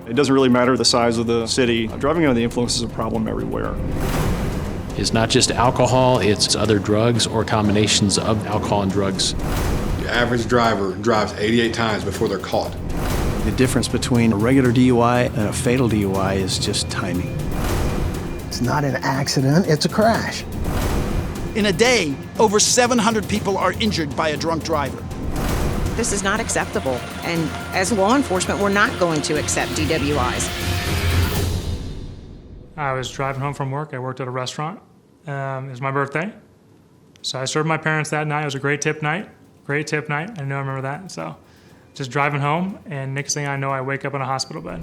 It doesn't really matter the size of the city. Driving under the influence is a problem everywhere. It's not just alcohol, it's other drugs or combinations of alcohol and drugs. The average driver drives 88 times before they're caught. The difference between a regular DUI and a fatal DUI is just timing. It's not an accident, it's a crash. In a day, over 700 people are injured by a drunk driver. This is not acceptable, and as law enforcement, we're not going to accept DWIs. I was driving home from work. I worked at a restaurant. It was my birthday. So I served my parents that night. It was a great tip night. Great tip night. I know I remember that. So just driving home, and next thing I know, I wake up in a hospital bed.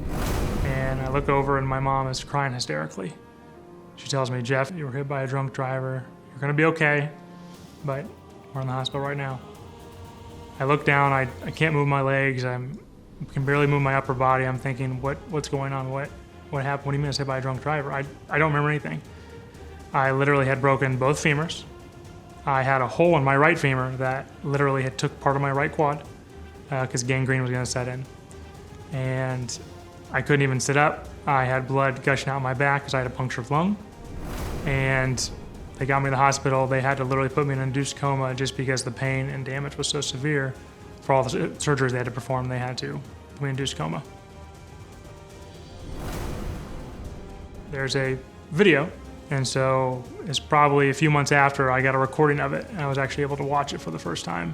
And I look over, and my mom is crying hysterically. She tells me, "Jeff, you were hit by a drunk driver. You're going to be okay, but we're in the hospital right now." I look down. I can't move my legs. I can barely move my upper body. I'm thinking, what's going on? What happened? What do you mean I was hit by a drunk driver? I don't remember anything. I literally had broken both femurs. I had a hole in my right femur that literally had took part of my right quad because gangrene was going to set in. And I couldn't even sit up. I had blood gushing out my back because I had a punctured lung. And they got me to the hospital. They had to literally put me in an induced coma just because the pain and damage was so severe. For all the surgeries they had to perform, they had to put me in induced coma. There's a video, and so it's probably a few months after I got a recording of it, and I was actually able to watch it for the first time.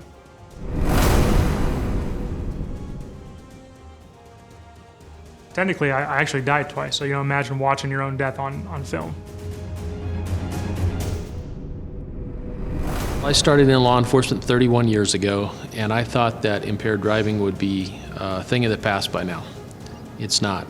Technically, I actually died twice, so imagine watching your own death on film. I started in law enforcement 31 years ago, and I thought that impaired driving would be a thing of the past by now. It's not.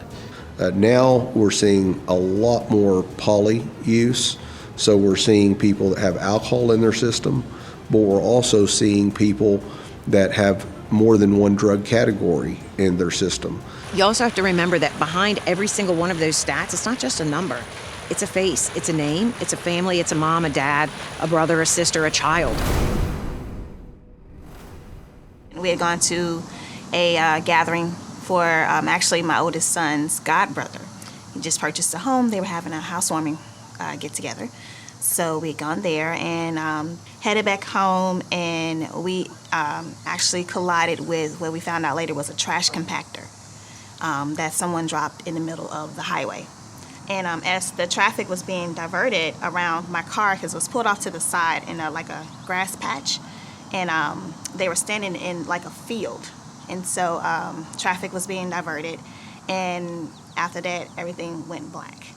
Now we're seeing a lot more poly use, so we're seeing people that have alcohol in their system, but we're also seeing people that have more than one drug category in their system. You also have to remember that behind every single one of those stats, it's not just a number. It's a face, it's a name, it's a family, it's a mom, a dad, a brother, a sister, a child. We had gone to a gathering for actually my oldest son's godbrother. He just purchased a home. They were having a housewarming get-together. So we had gone there and headed back home, and we actually collided with what we found out later was a trash compactor that someone dropped in the middle of the highway. And as the traffic was being diverted around my car, because it was pulled off to the side in like a grass patch, and they were standing in like a field. And so traffic was being diverted, and after that, everything went black.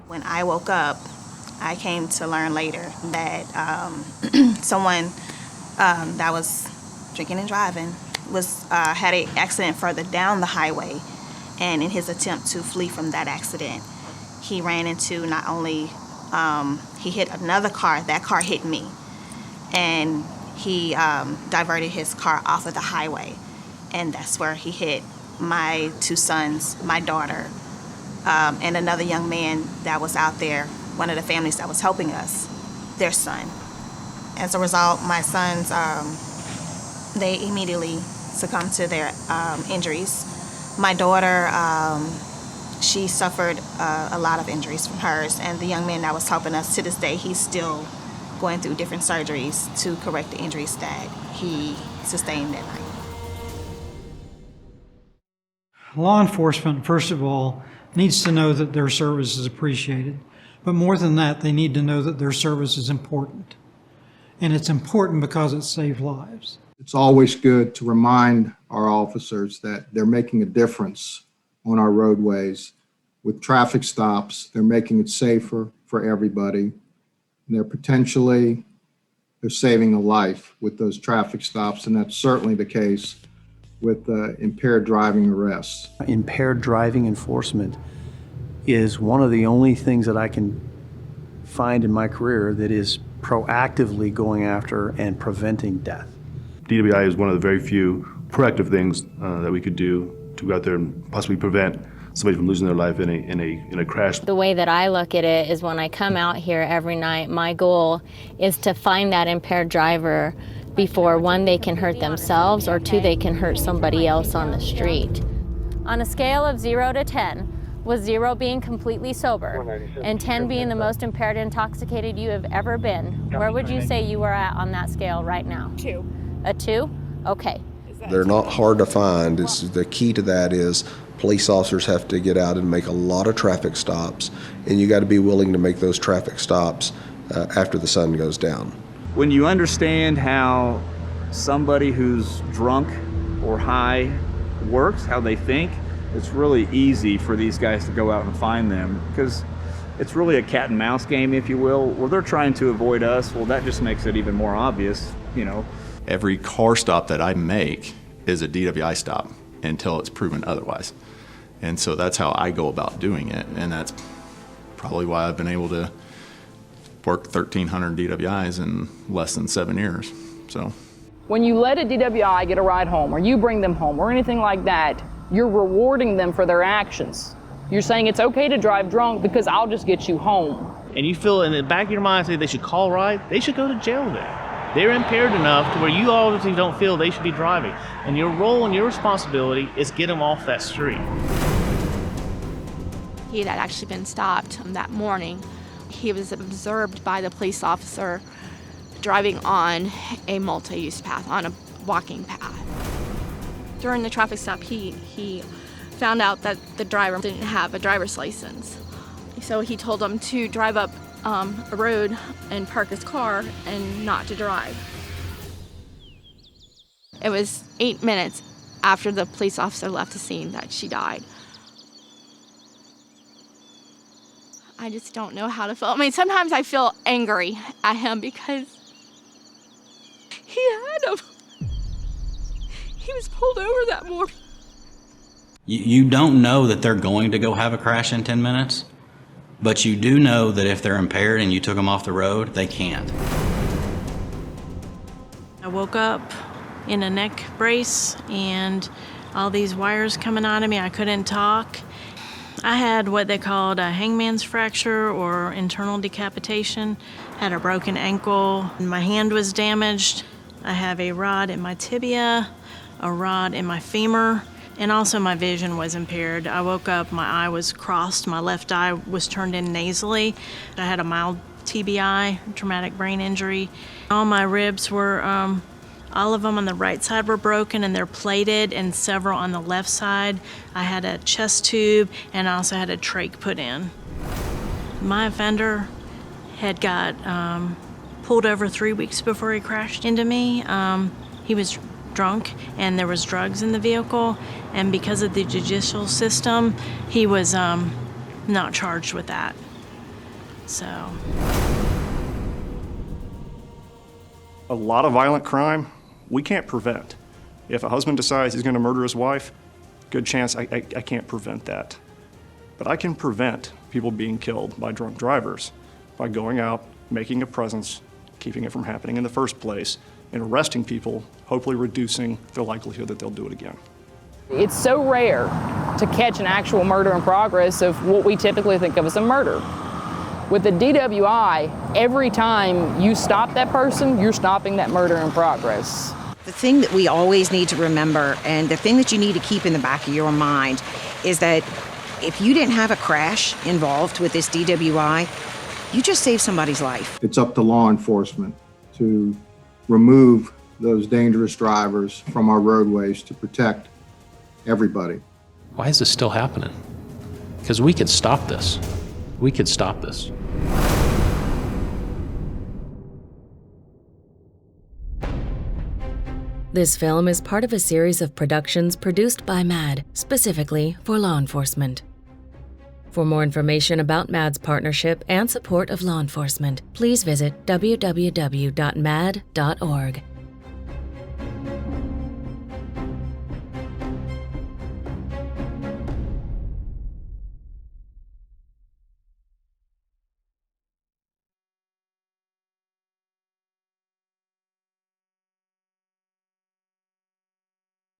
When I woke up, I came to learn later that someone that was drinking and driving had an accident further down the highway, and in his attempt to flee from that accident, he ran into not only, he hit another car, that car hit me, and he diverted his car off of the highway, and that's where he hit my two sons, my daughter, and another young man that was out there, one of the families that was helping us, their son. As a result, my sons, they immediately succumbed to their injuries. My daughter, she suffered a lot of injuries from hers, and the young man that was helping us, to this day, he's still going through different surgeries to correct the injuries that he sustained that night. Law enforcement, first of all, needs to know that their service is appreciated. But more than that, they need to know that their service is important. And it's important because it saves lives. It's always good to remind our officers that they're making a difference on our roadways. With traffic stops, they're making it safer for everybody. And they're saving a life with those traffic stops, and that's certainly the case with impaired driving arrests. Impaired driving enforcement is one of the only things that I can find in my career that is proactively going after and preventing death. DWI is one of the very few proactive things that we could do to go out there and possibly prevent somebody from losing their life in a crash. The way that I look at it is when I come out here every night, my goal is to find that impaired driver before, one, they can hurt themselves, or two, they can hurt somebody else on the street. On a scale of 0 to 10, with 0 being completely sober and 10 being the most impaired and intoxicated you have ever been, where would you say you are at on that scale right now? 2. A 2? Okay. They're not hard to find. The key to that is police officers have to get out and make a lot of traffic stops, and you got to be willing to make those traffic stops after the sun goes down. When you understand how somebody who's drunk or high works, how they think, it's really easy for these guys to go out and find them, because it's really a cat and mouse game, if you will, where they're trying to avoid us. Well, that just makes it even more obvious, you know. Every car stop that I make is a DWI stop until it's proven otherwise. And so that's how I go about doing it, and that's probably why I've been able to work 1,300 DWIs in less than 7 years. So, When you let a DWI get a ride home, or you bring them home, or anything like that, you're rewarding them for their actions. You're saying it's okay to drive drunk because I'll just get you home. And you feel in the back of your mind say they should call a ride, they should go to jail then. They're impaired enough to where you obviously don't feel they should be driving. And your role and your responsibility is get them off that street. He had actually been stopped that morning. He was observed by the police officer driving on a multi-use path, on a walking path. During the traffic stop, he found out that the driver didn't have a driver's license. So he told him to drive up a road and park his car and not to drive. It was 8 minutes after the police officer left the scene that she died. I just don't know how to feel. I mean, sometimes I feel angry at him because he had him. He was pulled over that morning. You don't know that they're going to go have a crash in 10 minutes, but you do know that if they're impaired and you took them off the road, they can't. I woke up in a neck brace and all these wires coming out of me. I couldn't talk. I had what they called a hangman's fracture or internal decapitation, had a broken ankle, and my hand was damaged. I have a rod in my tibia, a rod in my femur, and also my vision was impaired. I woke up, my eye was crossed, my left eye was turned in nasally. I had a mild TBI, traumatic brain injury. All my ribs were, all of them on the right side were broken and they're plated, and several on the left side. I had a chest tube and I also had a trach put in. My offender had got pulled over 3 weeks before he crashed into me. He was drunk and there was drugs in the vehicle, and because of the judicial system, he was not charged with that. So. A lot of violent crime we can't prevent. If a husband decides he's going to murder his wife, good chance I can't prevent that. But I can prevent people being killed by drunk drivers by going out, making a presence, keeping it from happening in the first place, and arresting people, hopefully reducing the likelihood that they'll do it again. It's so rare to catch an actual murder in progress of what we typically think of as a murder. With the DWI, every time you stop that person, you're stopping that murder in progress. The thing that we always need to remember, and the thing that you need to keep in the back of your mind, is that if you didn't have a crash involved with this DWI, you just saved somebody's life. It's up to law enforcement to remove those dangerous drivers from our roadways to protect everybody. Why is this still happening? Because we could stop this. We could stop this. This film is part of a series of productions produced by MAD, specifically for law enforcement. For more information about MAD's partnership and support of law enforcement, please visit www.mad.org.